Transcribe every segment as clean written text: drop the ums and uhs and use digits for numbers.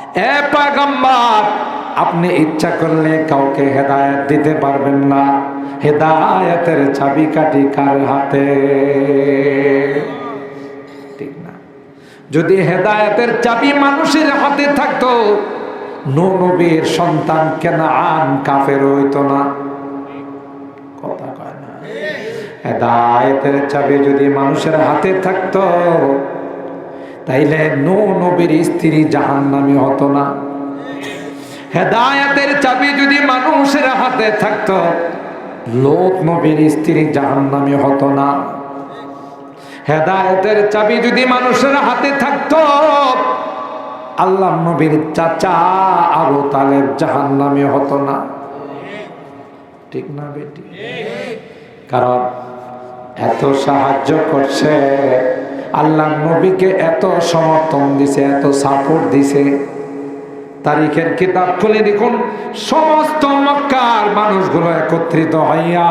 এ পয়গম্বর, আপনি ইচ্ছা করলে কাউকে হেদায়েত দিতে পারবেন না। হেদায়েতের চাবিকাঠি কার হাতে? ঠিক না? যদি হেদায়েতের চাবি মানুষের হাতে থাকতো, নূহ নবীর সন্তান কেনান কাফের হইতো না। কথা কয় না? হেদায়েতের চাবি যদি মানুষের হাতে থাকতো, তাইলে নূহ নবীর স্ত্রী জাহান্নামী হতো না। হেদায়েতের চাবি যদি মানুষের হাতে থাকতো, লূত নবীর স্ত্রী জাহান্নামী হতো না। হেদায়েতের চাবি যদি মানুষের হাতে থাকতো, আল্লাহ নবীর চাচা আবু তালেব জাহান্নামী হতো না। ঠিক না বেটি? কারণ এত সাহায্য করছে, আল্লাহ নবীকে এত সমর্থন দিছে, এত সাপোর্ট দিছে। তারিখের কিতাব খুলে দেখুন, সমস্ত মক্কার মানুষগুলো একত্রিত হইয়া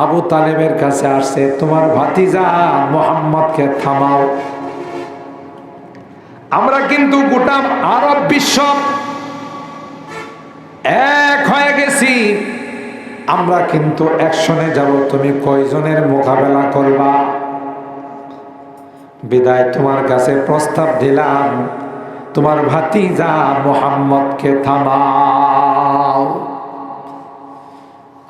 আবু তালেবের কাছে আসছে, তোমার ভাতিজা মুহাম্মদকে থামাও। আমরা কিন্তু গোটা আরব বিশ্ব এক হয়ে গেছি, আমরা কিন্তু অ্যাকশনে যাব, তুমি কয়জনের মোকাবেলা করবা? বিদায় তোমার কাছে প্রস্তাব দিলাম, তোমার ভাতিজা মুহাম্মদকে থামাও।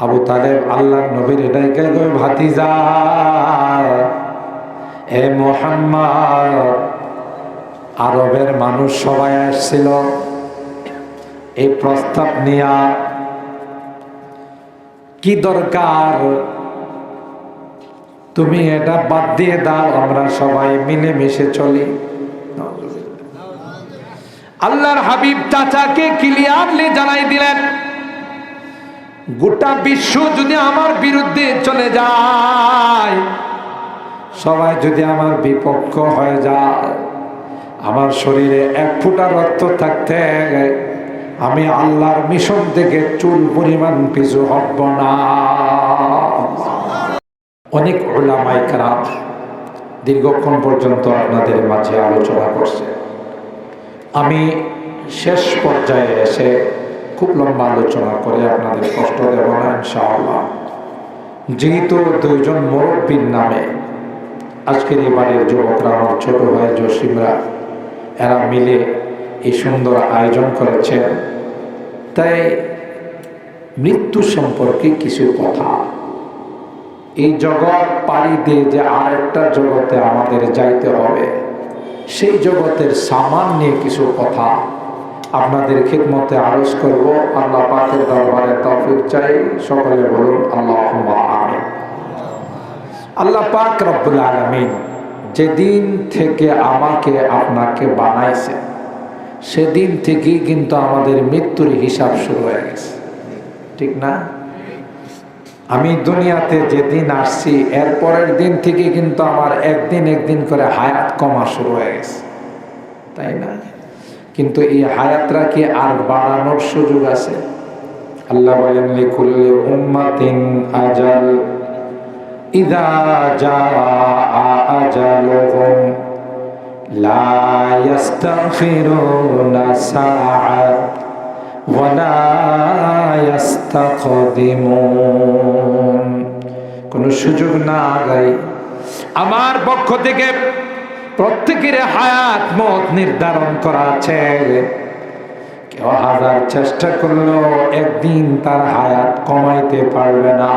আবু তালেব আল্লাহর নবীর ডাইকা কই, ভাতিজা এ মুহাম্মদ, আরবের মানুষ সবাই আসছিল এই প্রস্তাব নিয়া, কি দরকার? তুমি এটা বাদ দিয়ে দাও, আমরা সবাই মিলে মিশে চলি। আল্লাহর হাবিব চাচাকে ক্লিয়ারলি জানাই দিলেন, গোটা বিশ্ব যদি আমার বিরুদ্ধে চলে যায়, সবাই যদি আমার বিপক্ষ হয়ে যায়, আমার শরীরে এক ফোঁটা রক্ত থাকতে আমি আল্লাহর মিশন থেকে চুল পরিমাণ পিছু হব না। অনেক উলামায়ে কেরাম দীর্ঘক্ষণ পর্যন্ত আপনাদের মাঝে আলোচনা করছে। আমি শেষ পর্যায়ে এসে খুব লম্বা আলোচনা করে আপনাদের কষ্ট দেব না ইনশাআল্লাহ। যেহেতু দুইজন মুরব্বীর নামে আজকের এই বাড়ির যুবকরা, আমার ছোট ভাই জসিমরা, এরা মিলে এই সুন্দর আয়োজন করেছে, তাই মৃত্যু সম্পর্কে কিছু কথা। এই জগৎ পাড়ি দিয়ে যে আরেকটা জগতে আমাদের যাইতে হবে, সেই জগতের সামান নিয়ে কিছু কথা আপনাদের খিদমতে আরজ করব। আল্লাহ পাকের দরবারে তৌফিক চাই, সকলে বলুন আল্লাহুম্মা আমিন। আল্লাহ পাক রব্বুল আলামিন যেদিন থেকে আমাকে আপনাকে বানাইছে, সেদিন থেকেই কিন্তু আমাদের মৃত্যুর হিসাব শুরু হয়ে গেছে। ঠিক না? আমি দুনিয়াতে যেদিন আসছি, এর পরের দিন থেকে কিন্তু আমার একদিন একদিন করে হায়াত কমা শুরু হয়ে গেছে, তাই না? কিন্তু এই হায়াতরা কি আর বাড়ানোর সুযোগ আছে? আল্লাহ বলেন, লিকুল্লি উম্মাতিন আজাল ইযা জাআ আজালুহুম লা ইস্তাগফিরুনা সাআ ওয়া লা ইস্তাকদিমুন। কোন সুযোগ না আগাই। আমার পক্ষ থেকে প্রত্যেকের হায়াত মত নির্ধারণ করা আছে। কেউ হাজার চেষ্টা করলেও একদিন তার হায়াত কমাইতে পারবে না,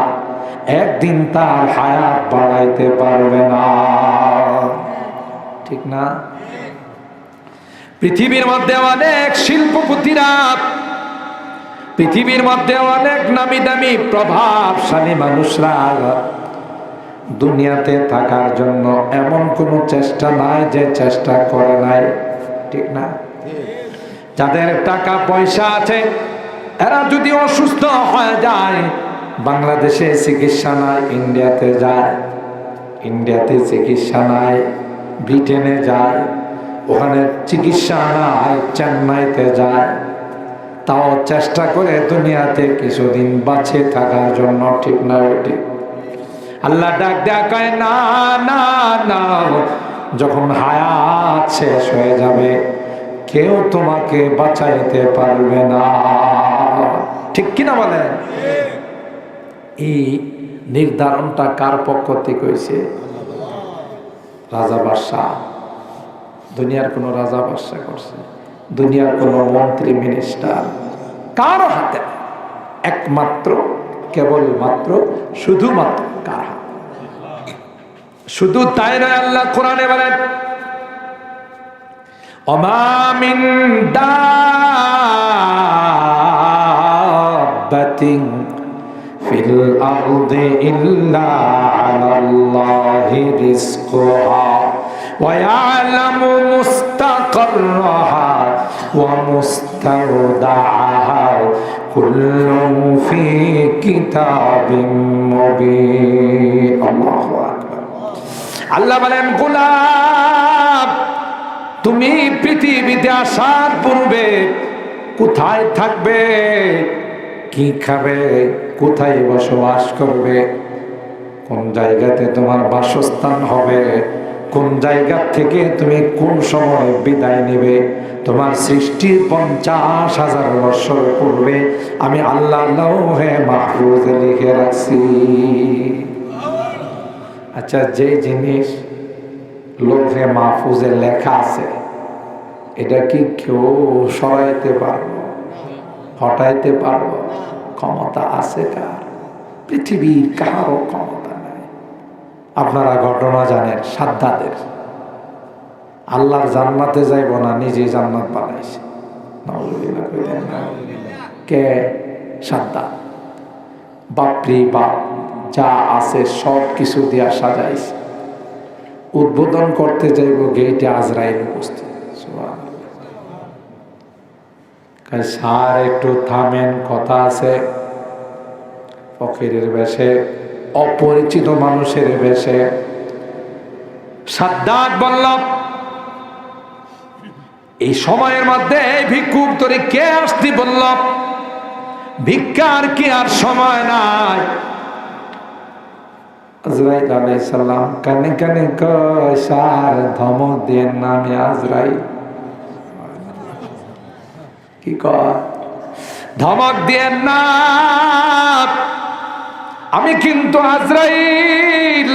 একদিন তার হায়াত বাড়াইতে পারবে না। ঠিক না? পৃথিবীর মধ্যে অনেক শিল্পপতিরা, পৃথিবীর মধ্যে অনেক নামি দামি প্রভাবশালী মানুষরা দুনিয়াতে থাকার জন্য এমন কোনো চেষ্টা নাই যে চেষ্টা করে নাই। ঠিক না? যাদের টাকা পয়সা আছে, এরা যদি অসুস্থ হয়ে যায়, বাংলাদেশে চিকিৎসা নাই, ইন্ডিয়াতে যায়, ইন্ডিয়াতে চিকিৎসা নাই, ব্রিটেনে যায়, ওখানে চিকিৎসা নাই, চেন্নাইতে যায়, তাও চেষ্টা করে দুনিয়াতে কিছুদিন বাঁচে থাকার জন্য। ঠিক না? ঠিক। আল্লাহ ডাক ডাকায়, না না না, যখন হায়াত শেষ হয়ে যাবে, কেউ তোমাকে বাঁচাইতে পারবে না। ঠিক কিনা বলেন? এই নির্ধারণটা কার পক্ষ থেকে হয়েছে? রাজা বাদশাহ। দুনিয়ার কোন রাজা বাদশাহ করছে? দুনিয়ার কোন মন্ত্রী মিনিস্টার কার হাতে? একমাত্র, কেবলমাত্র, শুধুমাত্র কার হাতে? শুধু তাই নয়, আল্লাহ কোরআনে বলেন ওমা মিন দাব্বাতিন ফিল আরদি ইল্লা আলাল্লাহি রিজকুহা ওয়া ইয়ালামু মুস্তাকাররাহা ওয়া মুস্তাওদাআহা কুল্লুন ফি কিতাবিম মুবিন। আল্লাহু আকবার। আল্লাহ বলেন, গোলাম, তুমি পৃথিবীতে আসার পূর্বে কোথায় থাকবে, কি খাবে, কোথায় বসবাস করবে, কোন জায়গাতে তোমার বাসস্থান হবে, কোন জায়গা থেকে তুমি কোন সময় বিদায় নেবে, তোমার সৃষ্টির 50,000 বছর পূর্বে আমি আল্লাহ লৌহে মাহফুজে লিখে রাখছি। আচ্ছা, যে জিনিস লৌহে মাহফুজে লেখা আছে, এটা কি কেউ সরাইতে পারবো, হটাইতে পারবো? ক্ষমতা আছে কার? পৃথিবীর কারো ক্ষমতা নাই। আপনারা ঘটনা জানেন সাদ্দাদের। আল্লাহর জান্নাতে যাইব না, নিজে জান্নাত বানাইছে। কে? সাদ্দাদ। বাপরি বাপ, যা আছে সব কিছু দিয়া সাজাইছে। উদ্বোধন করতে যাইব, গেইটে আজরাইল উপস্থিত। স্যার একটু থামেন, কথা আছে। ফকিরের বেশে, অপরিচিত মানুষের বেশে সাদ্দাদ বলল, এই সময়ের মধ্যে ভিক্ষুক তোরে কে আসতে বলল? ভিক্ষার কি আর সময় নাই? আজরাইল আলাইহিস সালাম কানে কানে কয়, স্যার ধমক দেন না, আমি আজরাইল। কি কয়? ধমক দেন না, আমি কিন্তু আজরাইল।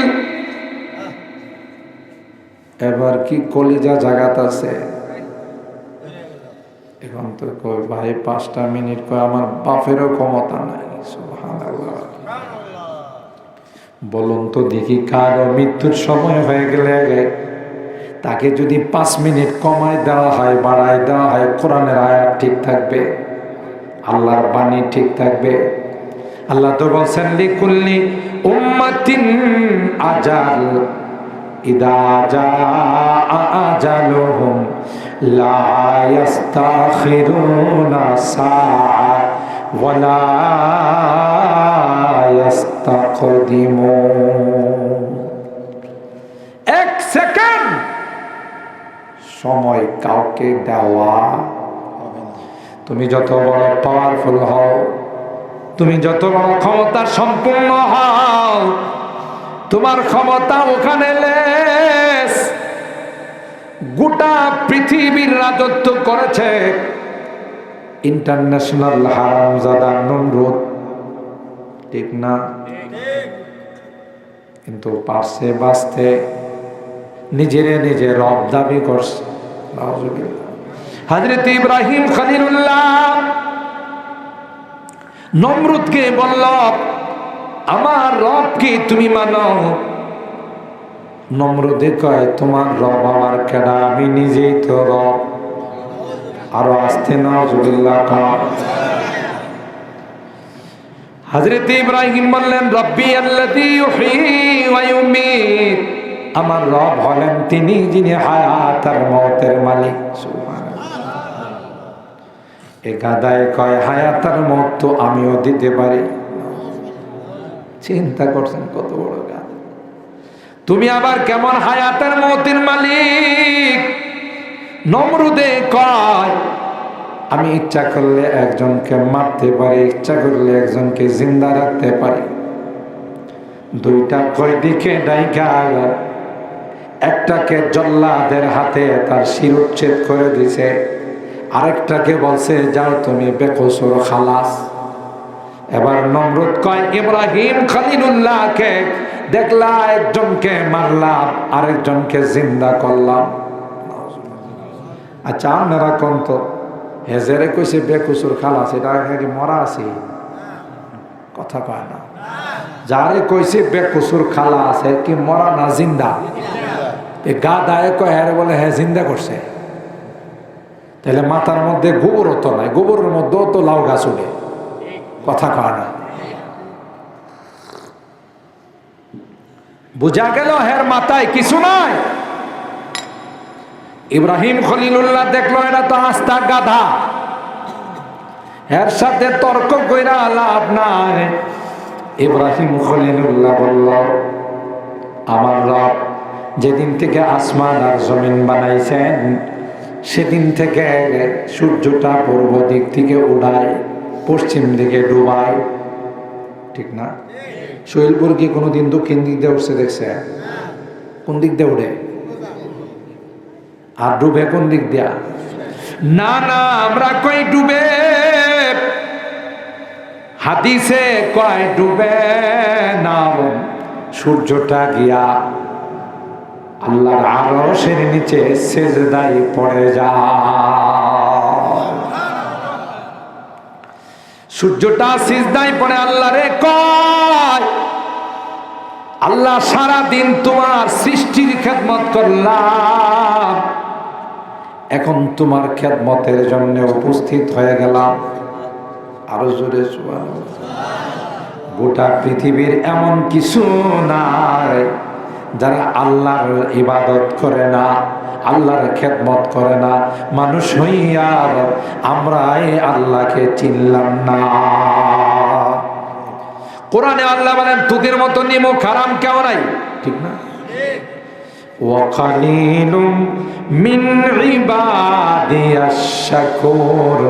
এবার কি কলিজা জাগাত আছে? এখন তো কই ভাই 5টা মিনিট, কয় আমার বাপেরও ক্ষমতা নাই। সুবহানাল্লাহ। বলুন তো দেখি, কারো মৃত্যুর সময় হয়ে গেলে তাকে যদি 5 মিনিট কমায় দেওয়া হয়, বাড়ায় দেওয়া হয়, কোরআনের আয়াত ঠিক থাকবে, আল্লাহর বাণী ঠিক থাকবে? আল্লাহ তো বলছেন লিকুল্লি উম্মাতিন আজাল ইদা জাআ আজালুহুম লা ইস্তাখিরুনা সাআ ওয়া লা ইস্তাকদিমুন। 1 সেকেন্ড সময় কাউকে দেওয়া হবে না। তুমি যত বড় পাওয়ারফুল হও, তুমি যত বড় ক্ষমতা সম্পূর্ণ হও, তোমার ক্ষমতা ওখানে লেস। গোটা পৃথিবীর রাজত্ব করেছে ইন্টারন্যাশনাল হারামজাদা নমরুদ, ঠিক না? কিন্তু পারছে বাঁচতে, নিজেরে নিজে রব দাবি করছে। হযরত ইব্রাহিম খলিলুল্লাহ নমরুদকে বলল, আমার রবকে তুমি মানো। নমরুদে কয়, তোমার রব আমার কেডা? আমি নিজেই তো রব। আরো আস্তে নাউজুবিল্লাহ কর। হযরত ইব্রাহিম বললেন, রব্বি আল্লাযী ইউহয়ী ওয়া ইউমীত। আমার রব হলেন তিনি যিনি হায়াত আর মওতের মালিক। সুবহানাল্লাহ। এ গাদায় কয়, হায়াত আর মওত তো আমিও দিতে পারি। চিন্তা করছেন কত বড় গাদা? তুমি আবার কেমন হায়াতের মওতের মালিক? নমরুদে কয়, আমি ইচ্ছা করলে একজনকে মারতে পারি, ইচ্ছা করলে একজনকে জিন্দা রাখতে পারি। 2টা কয়েদিকে ডাইকা একটাকে জল্লাদের হাতে তার শির উচ্ছেদ করে দিছে, আরেকটাকে বলছে যাও তুমি বেকসুর খালাস। এবার নমরুদ কয় ইব্রাহিম খলিলুল্লাহকে দেখলা একজনকে মারলাম আরেকজনকে জিন্দা করলাম। আচ্ছা আপনারা কোন তো হেজেরে কইছে বেকসুর খালাস, এটা কি মরা আছে? কথা কয় না। যারে কইছে বেকসুর খালাস এর কি মরা না জিন্দা? গা দায়ে কয় হ্যাঁ বলে হ্যাঁ জিন্দা করছে। তাহলে মাথার মধ্যে গোবর তো নাই, গোবরের মধ্যেও তো লাউ গাছ উঠে। কথা কয় না। বুঝা গেল হের মাথায় কিছু নাই। ইব্রাহিম খলিলুল্লাহ দেখলো এটা তো আস্তা গাধা, এর সাথে তর্ক কইরা লাভ নাই। ইব্রাহিম খলিলুল্লাহ বলল আমার রব যেদিন থেকে আসমান আর জমিন বানাইছেন সেদিন থেকে সূর্যটা পূর্ব দিক থেকে উড়ায় পশ্চিম দিকে ডুবায়, ঠিক না? শৈলপুর কি কোনোদিন দক্ষিণ দিক দিয়ে উঠছে দেখছে? কোন দিক দিয়ে উঠে? আর ডুবে কোন দিক দিয়া? না না, আমরা কই ডুবে, হাদিসে কয় ডুবে না, সূর্যটা গিয়া আল্লাহর আরশের নিচে সিজদায় পড়ে যায়। সূর্যটা সিজদায় পড়ে আল্লাহরে কয় আল্লাহ সারা দিন তোমার সৃষ্টির খেদমত করলাম, এখন তোমার খেদমতের জন্য উপস্থিত হয়ে গেলাম। আরো জোরে সুবহানাল্লাহ। গোটা পৃথিবীর এমন কিছু নাই যারা আল্লাহর ইবাদত করে না, আল্লাহর খেদমত করে না, মানুষ হইয়া আমরা এই আল্লাহকে চিনলাম না। কোরআনে আল্লাহ বলেন তোদের মতো নিমক হারাম কেউ নাই, ঠিক না? ওয়াকালিলুম মিন ইবাদিয়াশ শাকুর,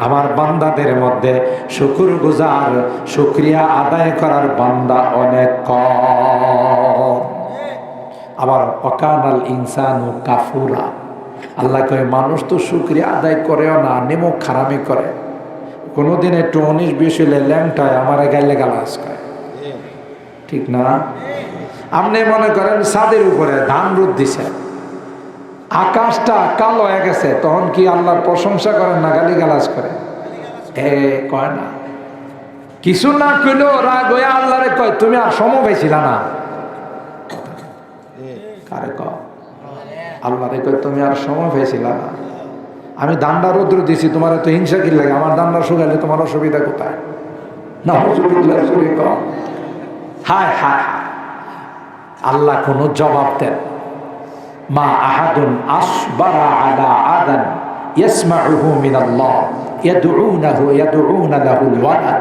আমার বান্দাদের মধ্যে শুকরগুজার শুকরিয়া আদায় করার বান্দা অনেক কম। আবার অকানাল ইনসানু কাফুরা, আল্লাহ কয় মানুষ তো শুকরিয়া আদায় করেও না, নিমক খারামি করে। কোনোদিন একটু 19-20 হইলে ল্যাংটায় আমার গাইলে গালাস করে, ঠিক না? আপনি মনে করেন ছাদের উপরে ধান রোদ দিছে, আকাশটা কালো হয়ে গেছে, তখন কি আল্লাহর প্রশংসা করেন না গালি গালাজ করে? কয় না। কিছু না কইলেও রাগ হয়ে আল্লাহরে কয় তুমি আর সময় পাইছিলা না। কারে কয়? আল্লাহরে কয় তুমি আর সময় পাইছিলা না, আমি দান্ডা রৌদ্র দিছি, তোমার এত হিংসা কি লাগে? আমার দান্ডা শুকাইলে তোমার অসুবিধা কোথায়? না হায় হায়, আল্লাহ কোনো জবাব দেন? মা আহাদুন আসবারা আলা আদান ইয়াসমাউহু মিনাল্লাহ ইয়াদউনা লাহুল ওয়ালাদ।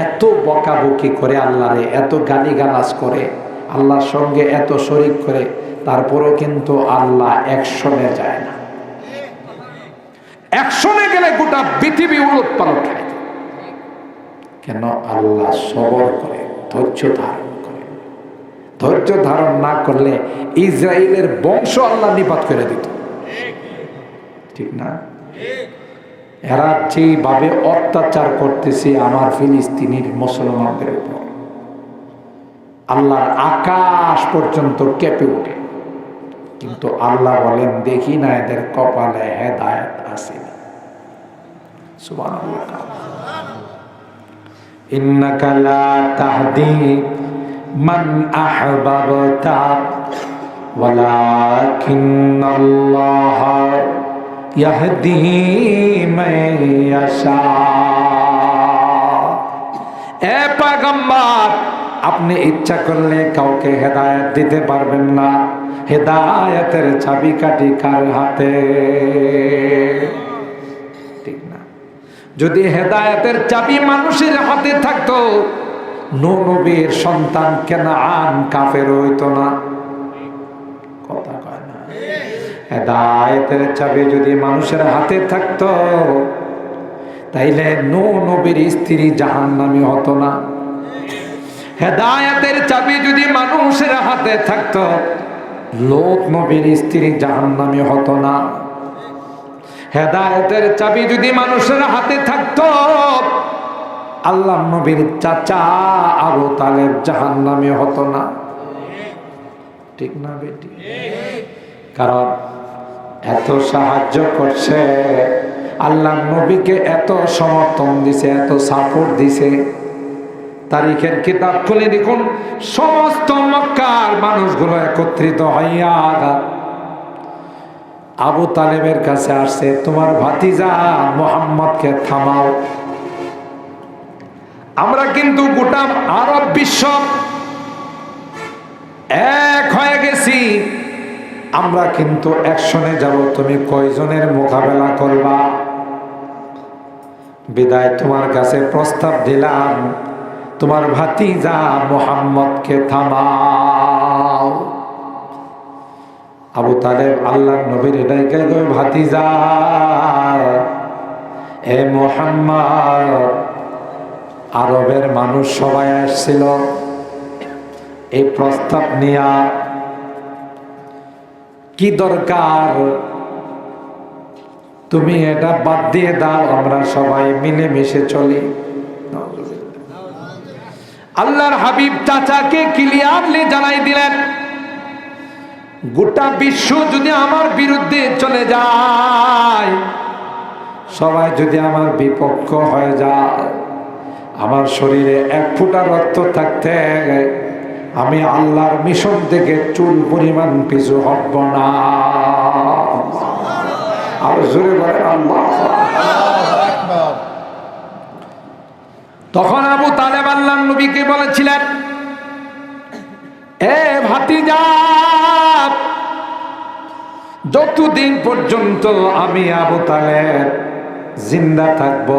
এত বকাবকি করে আল্লাহরে, এত গালিগালাজ করে, আল্লাহর সঙ্গে এত শরীক করে, তারপরেও কিন্তু আল্লাহ অ্যাকশনে যায় না। অ্যাকশনে গেলে গোটা পৃথিবী উলটপালট হয়। কেন? আল্লাহ সবর করে, ধৈর্য ধারণ করে। ধৈর্য ধারণ না করলে ইসরায়েলের বংশ আল্লাহ নিপাত করে দিত, ঠিক না? এরা যেভাবে অত্যাচার করতেছে আমার ফিলিস্তিনির মুসলমানদের উপর, আল্লাহর আকাশ পর্যন্ত কেঁপে ওঠে, কিন্তু আল্লাহ বলেন দেখি না এদের কপালে হেদায়েত আছে। সুবহানাল্লাহ। ইন্নাকা লা তাহদি মান আহবাবতা ওয়ালাকিন্নাল্লাহ ইয়াহদি মান ইয়াশা। এ পয়গম্বর, আপনি ইচ্ছা করলে কাউকে হেদায়েত দিতে পারবেন না। হেদায়েতের চাবিকাঠি কার হাতে? ঠিক না? যদি হেদায়েতের চাবি মানুষের হাতে থাকতো, নূহ নবীর সন্তান কেনান কাফের হইতো না। কথা কয় না? হেদায়েতের চাবি যদি মানুষের হাতে থাকতো, তাইলে নূহ নবীর স্ত্রী জাহান্নামী হতো না। হেদায়েতের চাবি যদি মানুষের হাতে থাকতো, লোত নবীর স্ত্রী জাহান্নামী হতো না। হেদায়েতের চাবি যদি মানুষের হাতে থাকতো, আল্লাহ নবীর চাচা আবু তালেব জাহান্নামে হতো না। ঠিক না বেটি? কারণ এত সাহায্য করছে, আল্লাহ নবীকে এত সমর্থন দিছে, এত সাপোর্ট দিছে। তারিখের কিতাব খুলে দেখুন, সমস্ত মক্কার মানুষগুলো একত্রিত হইয়া আবু তালেবের কাছে আসছে, তোমার ভাতিজা মুহাম্মদকে থামাও। আমরা কিন্তু গোটা আরব বিশ্ব এক হয়ে গেছি, আমরা কিন্তু একশনে যাব, তুমি কয়জনের মোকাবেলা করবা? বিদায় তোমার কাছে প্রস্তাব দিলাম, তোমার ভাতিজা মুহাম্মদকে থামাও। আবু তালেব আল্লাহর নবীর ডাইকে কই, ভাতিজা এ মুহাম্মদ, আরবের মানুষ সবাই আসছিল এই প্রস্তাব নিয়া, কি দরকার তুমি এটা বাদ দিয়ে দাও, আমরা সবাই মিলে মিশে চলি। আল্লাহর হাবিব চাচাকে ক্লিয়ারলি জানাই দিলেন, গোটা বিশ্ব যদি আমার বিরুদ্ধে চলে যায়, সবাই যদি আমার বিপক্ষ হয়ে যায়, আমার শরীরে এক ফোঁটা রক্ত থাকতে আমি আল্লাহর মিশন থেকে চুল পরিমাণ পিছু হটব না। আর জোরে বলেন আল্লাহ। তখন আবু তালেব আল্লাহর নবীকে বলেছিলেন, এ ভাতিজা, যতদিন পর্যন্ত আমি আবু তালেব জিন্দা থাকব,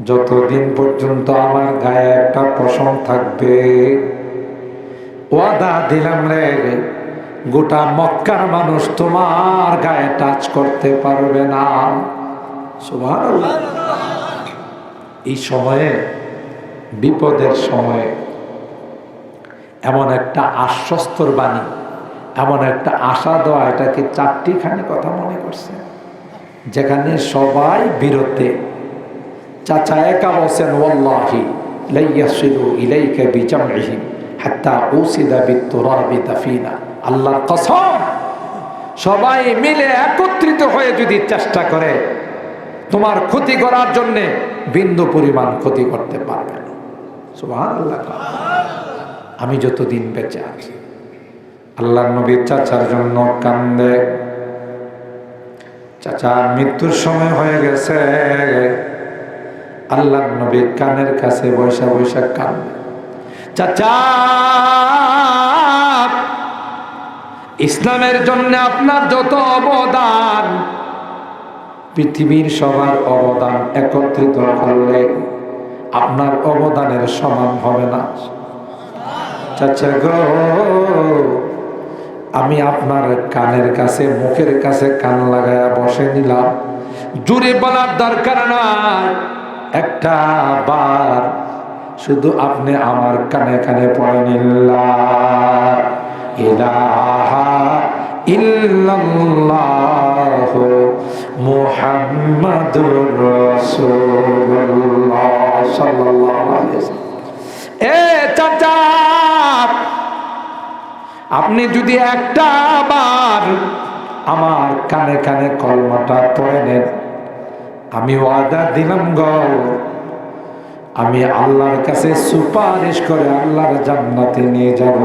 যতদিন পর্যন্ত আমার গায়ে একটা পশম থাকবে, ওয়াদা দিলাম রে, গোটা মক্কার মানুষ তোমার গায়ে টাচ করতে পারবে না। সুবহানাল্লাহ। এই সময়ে, বিপদের সময়ে এমন একটা আশ্বস্তর বাণী, এমন একটা আশা দেওয়া, এটাকে চারটিখানি কথা মনে করছে, যেখানে সবাই বিরতে। চাচা একা বলছেন, ওয়াল্লাহি লা ইয়াসিলু ইলাইকা বিজামইহিম হাত্তা উসিদা বিতুরাবি দাফিনা, আল্লাহর কসম, সবাই মিলে একত্রিত হয়ে যদি চেষ্টা করে তোমার ক্ষতি করার জন্য, বিন্দু পরিমাণ ক্ষতি করতে পারবে না। সুবহানাল্লাহ। আমি যতদিন বেঁচে আছি। আল্লাহর নবীর চাচার জন্য কান্দে। চাচার মৃত্যুর সময় হয়ে গেছে, আল্লাহর নবী কানের কাছে বৈশা বৈশা কান্দে। চাচা, ইসলামের জন্য আপনার যত অবদান, পৃথিবীর সবার অবদান একত্রিত করলে আপনার অবদানের সমান হবে না। চাচা গো, আমি আপনার কানের কাছে, মুখের কাছে কান লাগায়া বসে নিলাম, জুড়ে বলার দরকার নাই, একটা বার শুধু আপনি আমার কানে কানে পড়ে নিল্লাহ ইলাহা ইল্লাল্লাহ মুহাম্মাদুর রাসূলুল্লাহ সাল্লাল্লাহু আলাইহি ওয়াসাল্লাম। এ চাচা, আপনি যদি একটা বার আমার কানে কানে কলমাটা পড়ে নেন, আমি ওয়াদা দিলাম গো, আমি আল্লাহর কাছে সুপারিশ করে আল্লাহর জান্নাতে নিয়ে যাব।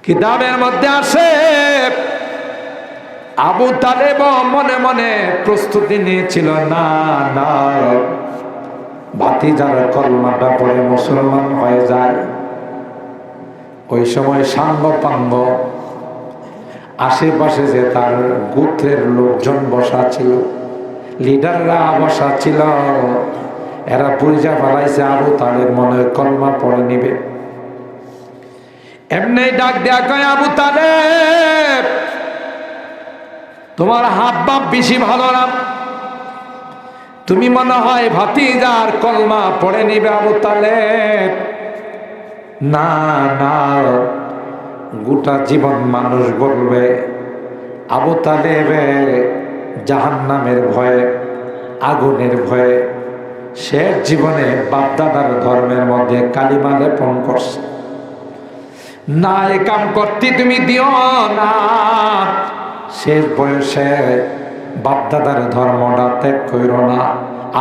কিতাবের মধ্যে আসে, আবু তালেব মনে মনে প্রস্তুতি নিয়েছিল, না না, ভাতিজার কলমাটা পড়ে মুসলমান হয়ে যায়। ওই সময় সাঙ্গ পাঙ্গ আশেপাশে যে তার গোত্রের লোকজন বসা ছিল, লিডাররা বসা ছিল, এরা বুঝা ফেলাইছে আবু তালেব মনে হয় কলমা পড়ে নিবে। এমনি ডাক দেয়া কয়, আবু তালেব, তোমার হাব বাপ বেশি ভালো না, তুমি মনে হয় ভাতিজার কলমা পড়ে নিবে। আবু তালেব, না না, গোটা জীবন মানুষ বলবে আবু তালেবে জাহান্নামের ভয়ে, আগুনের ভয়ে শেষ জীবনে বাপদাদার ধর্মের মধ্যে কালিমা লেপন করছে। না, এ কাম করতে তুমি দিও না। শেষ বয়সে বাপদাদার ধর্মটা ত্যাগ করো না,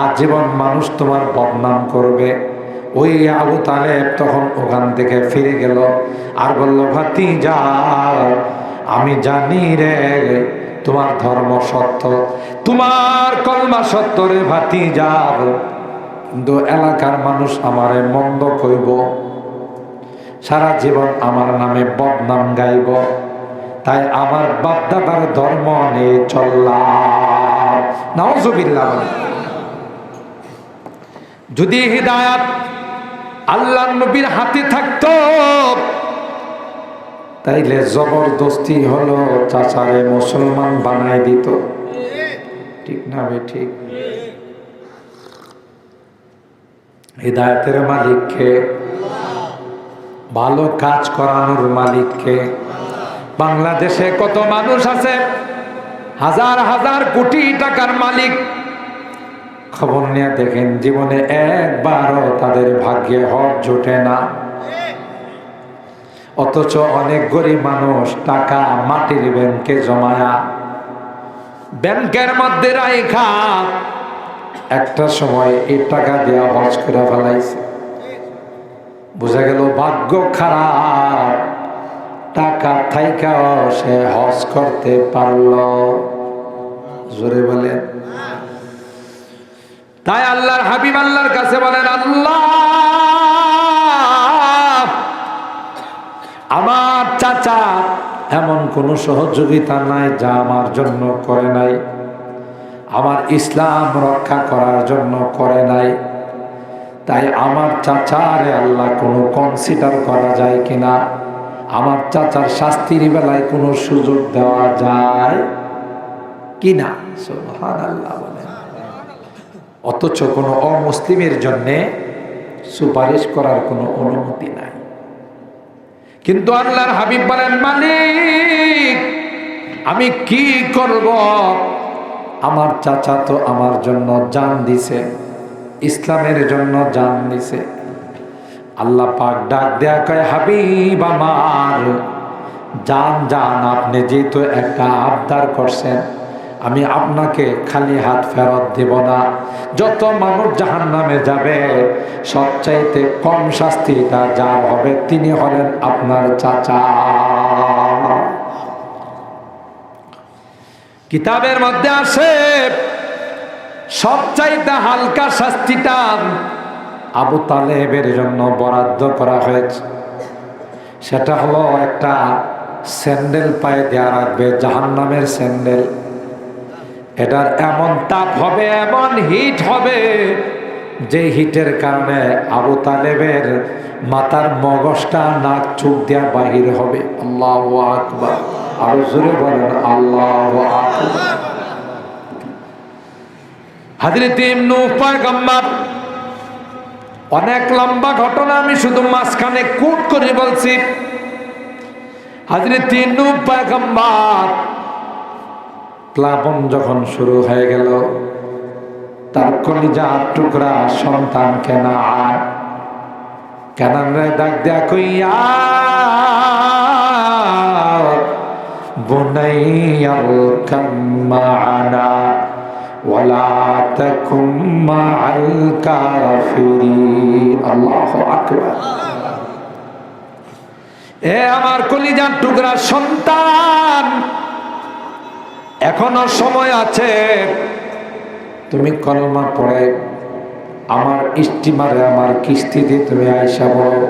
আজীবন মানুষ তোমার বদনাম করবে। ওই আবু তালেব তখন ওখান থেকে ফিরে গেল আর বলল, ভাতিজা আমি জানি রে তোমার ধর্ম সত্য, তোমার কলমা সত্য রে ভাতিজা, কিন্তু এলাকার মানুষ আমারে মন্দ কইব, সারা জীবন আমার নামে বদনাম গাইব, তাই আমার বাপদাদার ধর্ম নিয়ে চললাম। নাউজুবিল্লাহ। যদি হিদায়াত আল্লাহর নবীর হাতে থাকতো তাইলে জবরদস্তি হলো চাচারে মুসলমান বানাই দিত। ঠিক না ভাই? ঠিক। হিদায়াতের মালিককে, ভালো কাজ করানোর মালিককে। বাংলাদেশে কত মানুষ আছে হাজার হাজার কোটি টাকার মালিক, খবর নিয়ে দেখেন জীবনে একবারও তাদের ভাগ্যে হজ জোটে না। অথচ অনেক গরিব মানুষ টাকা মাটির ব্যাংকে জমায়া, ব্যাংকের মধ্যে রাখা একটা সময় এই টাকা দেওয়া হজ করে ফেলাইছে। বোঝা গেল ভাগ্য খারাপ, টাকা থাইকাও সে হজ করতে পারল। জোরে বলেন। তাই আল্লাহর হাবিব আল্লাহর কাছে বলেন, আল্লাহ আমার চাচা এমন কোন সহযোগিতা নাই যা আমার জন্য করে নাই, আমার ইসলাম রক্ষা করার জন্য করে নাই। তাই আমার চাচারে আল্লাহ কোনো কনসিডার করা যায় কিনা, আমার চাচার শাস্তির বেলায় কোনো সুযোগ দেওয়া যায় কিনা। সুবহানাল্লাহ বলেন। অথচ কোনো অমুসলিমের জন্যে সুপারিশ করার কোনো অনুমতি নাই। কিন্তু আল্লাহর হাবিব বলেন, মালিক আমি কি করব? আমার চাচা তো আমার জন্য জান দিছে, ইসলামের জন্য জান দিছে। আল্লাহ পাক ডাক দেয়া কয়, হাবিব আমার জান জান, আপনি যেহেতু একটা আবদার করছেন, আমি আপনাকে খালি হাত ফেরত দেব না। যত মানুষ জাহান্নামে যাবে সবচাইতে কম শাস্তিটা যার হবে তিনি হলেন আপনার চাচা। কিতাবের মধ্যে আসে সবচাইতে হালকা শাস্তিটা আবু তালেবের জন্য বরাদ্দ করা হয়েছে। সেটা হলো একটা স্যান্ডেল পায়ে দেয়া রাখবে, জাহান্নামের স্যান্ডেল। এটার এমন তাপ হবে, এমন হিট হবে, যে হিটের কারণে আবু তালেবের মাথার মগজটা নাক চোখ দিয়া বাহির হবে। আল্লাহু আকবার। আরো জোরে বলেন আল্লাহু আকবার। হযরত নূহ পয়গম্বর, অনেক লম্বা ঘটনা, আমি শুধু মাঝখানে কোট করে বলছি। হযরত নূহ পয়গম্বর প্লাবন যখন শুরু হয়ে গেল, তার কলিজার টুকরা সন্তান কেনান রে ডাক দেয়া কইয়া, বুনাইয়াল কাম্মানা ওয়ালা তাকুম মাআল কাফিরিন। আল্লাহু আকবার। এ আমার কলিজার টুকরা সন্তান, এখনো সময় আছে, তুমি কলমা পড়ে আমার স্টিমারে, আমার কিস্তিতে তুমি আয়সা বলো,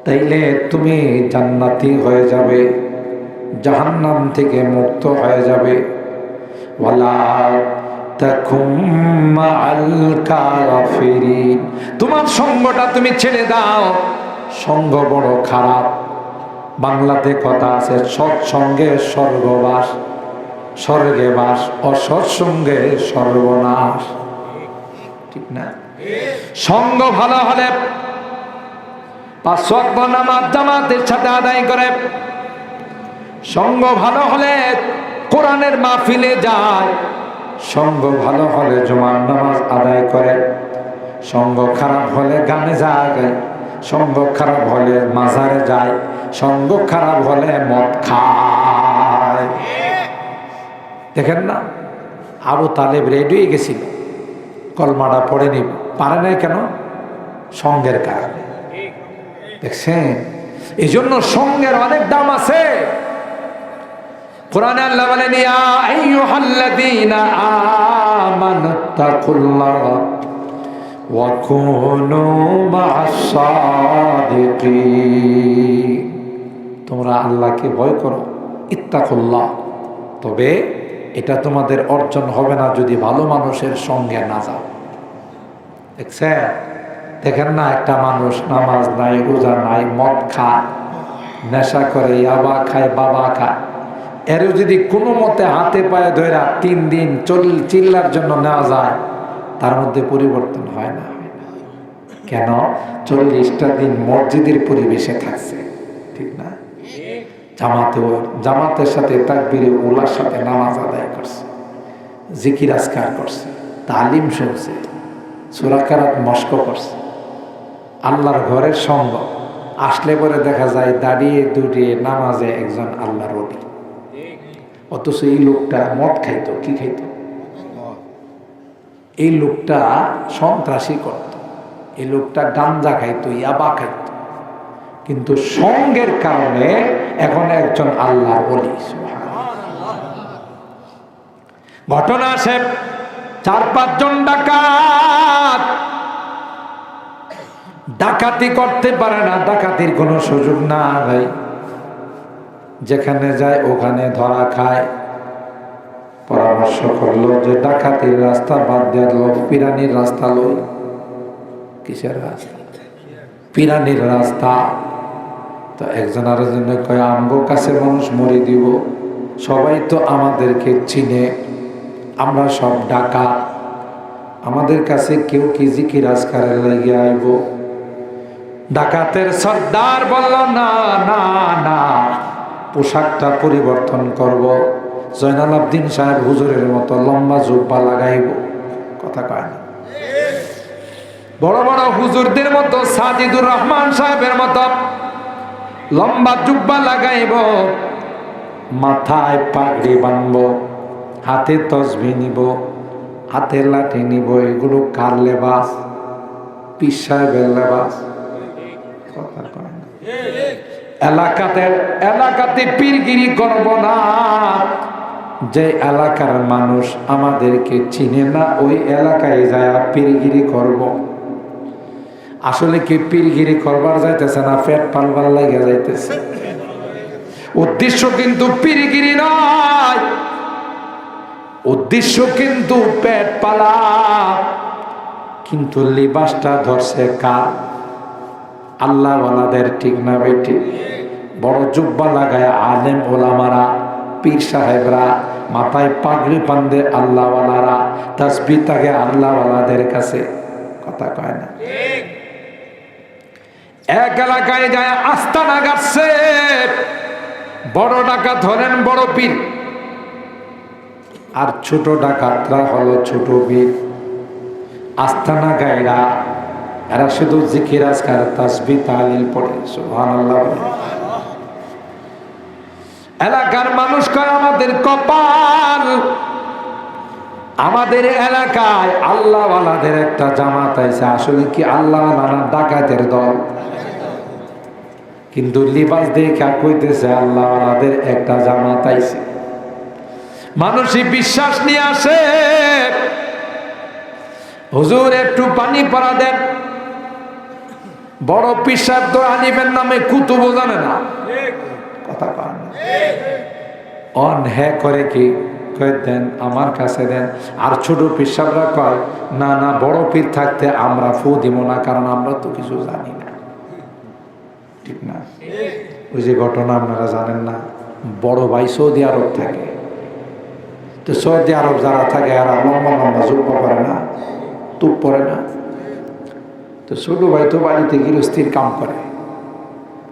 তাইলে তুমি জান্নাতি হয়ে যাবে, জাহান্নাম থেকে মুক্ত হয়ে যাবে। ওয়ালা তাকুম মাআল কাফিরিন, তোমার সঙ্গটা তুমি ছেড়ে দাও, সঙ্গ বড় খারাপ। বাংলাতে কথা আছে, সৎসঙ্গে স্বর্গবাস, স্বর্গে বাস, অসৎসঙ্গে সর্বনাশ। ঠিক না? সঙ্গ ভালো হলে 5 ওয়াক্ত নামাজ জামাতের সাথে আদায় করে, সঙ্গ ভালো হলে কোরআনের মাহফিলে যায়, সঙ্গ ভালো হলে জুমার নামাজ আদায় করে, সঙ্গ খারাপ হলে গানে যায়, সঙ্গ খারাপ হলে মাজারে যায়, সঙ্গ খারাপ হলে মদ খায়। দেখেন না, আবু তালেব রেডি হয়ে গেছিল, কলমাটা পড়েনি, পারে নাই কেন? সঙ্গের কারণে। দেখছেন, এই জন্য সঙ্গের অনেক দাম আছে। কোরআনে আল্লাহ বলেন, ইয়া আইয়ুহাল্লাযীনা আমানুত্তাকুল্লাহ ওয়া কুনু মা'আস সাদিকিন। তোমরা আল্লাহকে ভয় করো, ইত্তাকুল্লাহ। তবে এটা তোমাদের অর্জন হবে না যদি ভালো মানুষের সঙ্গে না যাও। দেখছেন, দেখেন না, একটা মানুষ নামাজ নাই, রোজা নাই, মদ খায়, নেশা করে, ইয়াবা খায়, বাবা খায়, এরও যদি কোনো মতে হাতে পায়ে ধরা 3 দিন চিল্লার জন্য নেওয়া যায়, তার মধ্যে পরিবর্তন হয় না। কেন? 40টা দিন মসজিদের পরিবেশে থাকছে, ঠিক না? জামাতের সাথে তাকবীরে উলার সাথে নামাজ আদায় করছে, জিকির আজকার করছে, তালিম শুনছে, সূরা কেরাত মস্ক করছে, আল্লাহর ঘরের সঙ্গ আসলে পরে দেখা যায় দাঁড়িয়ে দুটিয়ে নামাজে একজন আল্লাহর ওলি। অথচ এই লোকটা মদ খাইতো, কি খাইতো? এই লোকটা সন্ত্রাসী করত, এই লোকটা গাঞ্জা খাইতো, ইয়াবা খাইতো, কিন্তু সঙ্গের কারণে এখন একজন আল্লাহর ওলি। ঘটনা আসে, 4-5 জন ডাকাত ডাকাতি করতে পারে না, ডাকাতির কোনো সুযোগ না ভাই, যেখানে যায় ওখানে ধরা খায়। পরামর্শ করলো যে ডাকাতির রাস্তা বাদ দেওয়া, পিরানির রাস্তা লই। কিসের রাস্তা? পিরানির রাস্তা। তো একজন আরেকজনে কয়, আমগো কাছে মানুষ মরে দিব, সবাই তো আমাদেরকে চিনে, আমরা সব ডাকাত, আমাদের কাছে কেউ কি জিকির আজকারের লাগে আইব? ডাকাতের সর্দার বলল, না না না, পোশাকটা পরিবর্তন করব, জয়নাল আবদিন সাহেব হুজুরের মতো লম্বা জুব্বা লাগাইব। কথা কয় না? বড় বড় হুজুরদের মতো, সাজিদুর রহমান সাহেবের মতো লম্বা জুব্বা লাগাইব, মাথায় পাগড়ি বানব, হাতে তসবি নিব, হাতে লাঠি নিব। এগুলো কার লেবাস? পীর সাহেবের লেবাস। কথা কয় না? এলাকাতে পীরগিরি করব না। যে এলাকার মানুষ আমাদেরকে চিনে না, ওই এলাকায় যায় পীরগিরি করব। আসলে কি পীরগিরি করবার যাইতেছে না, পেট পালবার লাগে যাইতেছে। উদ্দেশ্য কিন্তু পীরগিরি নয়, উদ্দেশ্য কিন্তু পেট পালা। কিন্তু লিবাসটা ধরছে কার? আল্লাহ ওয়ালাদের, ঠিক না বেটি? বড় জুব্বা লাগায় আলেম ওলামারা, পীর সাহেবরা, মাথায় পাগড়ি বাঁধে আল্লাহ ওয়ালারা, তাসবিহ থাকে আল্লাহ ওয়ালাদের কাছে। কথা কয় না? এক এলাকায় যায় আস্তানা গাচ্ছে, বড় ডাকাত হলেন বড় পীর, আর ছোট ডাকাতরা হলো ছোট পীর। আস্তানা গায়রা এরা শুধু জিকির আজকার তাসবিহ তাহলিল পড়ে, সুবহানাল্লাহ। এলাকার মানুষ কয়, আমাদের কপাল, আমাদের এলাকায় আল্লাহ ওয়ালাদের একটা জামাত আইছে। আসলে কি আল্লাহ ওয়ালা ডাকাতের দল? কিন্তু লিবাস দেখা কইতেছে আল্লাহ ওয়ালাদের একটা জামাত আইছে। মানুষই বিশ্বাস নিয়ে আসে, হুজুর একটু পানি পড়া দেন। বড় পিসাব তো আলিমের নামে কুতুব জানে না। কথা কয় না? অন হ্যাঁ করে কি কয়, দেন আমার কাছে দেন। আর ছোট পিসাবরা কয়, না না, বড় পীর থাকতে আমরা ফু দিব না, কারণ আমরা তো কিছু জানি না। ঠিক না? ওই যে ঘটনা আপনারা জানেন না, বড় ভাই সৌদি আরব থাকে, তো সৌদি আরব যারা থাকে আর লম্বা লম্বা জুব্বা পরে না, তুপ পরে না। তো ছোট ভাই তো বাড়িতে গৃহস্থির কাম করে,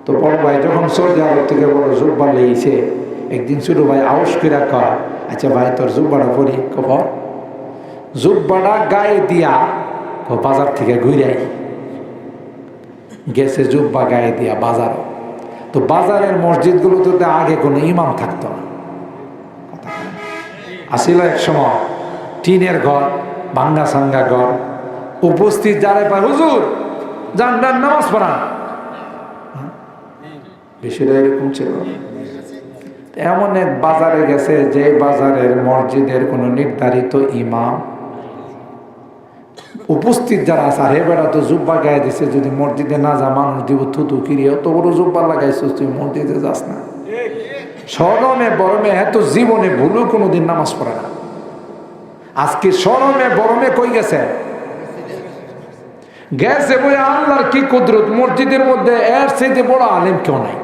তো বড় ভাই যখন সৌদি আরব থেকে বড় জুব্বা লেগেছে, একদিন ছোট ভাই আউস করে কয়, আচ্ছা ভাই তোর জুব্বাটা পরি, খবর জুব্বাটা গায়ে দিয়া বাজার থেকে ঘুরাই গেছে, জুব্বা গায়ে দিয়া বাজার। তো বাজারের মসজিদগুলোতে আগে কোনো ইমাম থাকতো না, আসিল এক সময় টিনের ঘর, ভাঙ্গা সাঙ্গা ঘর, উপস্থিত যারা পায় হুজুর যান যান নামাজ পড়ান, বেশিটা এরকম ছিল। এমন এক বাজারে গেছে যে বাজারের মসজিদের কোনো নির্ধারিত ইমাম, উপস্থিত যারা আছে, আরে বেড়া তো জুব্বা গায়ে দিছে, যদি মসজিদে না যা মানুষ দিব থুতু কিরিয়ে, অত বড় জুব্বা লাগাইছিস তুই মসজিদে যাস না। সরমে বরমে এত জীবনে ভুলেও কোনোদিন নামাজ পড়ে না, আজকে সরমে বরমে কই গেছে গেছে বই। আল্লাহর কি কুদরত, মসজিদের মধ্যে এর চাইতে বড় আলেম কেউ নাই।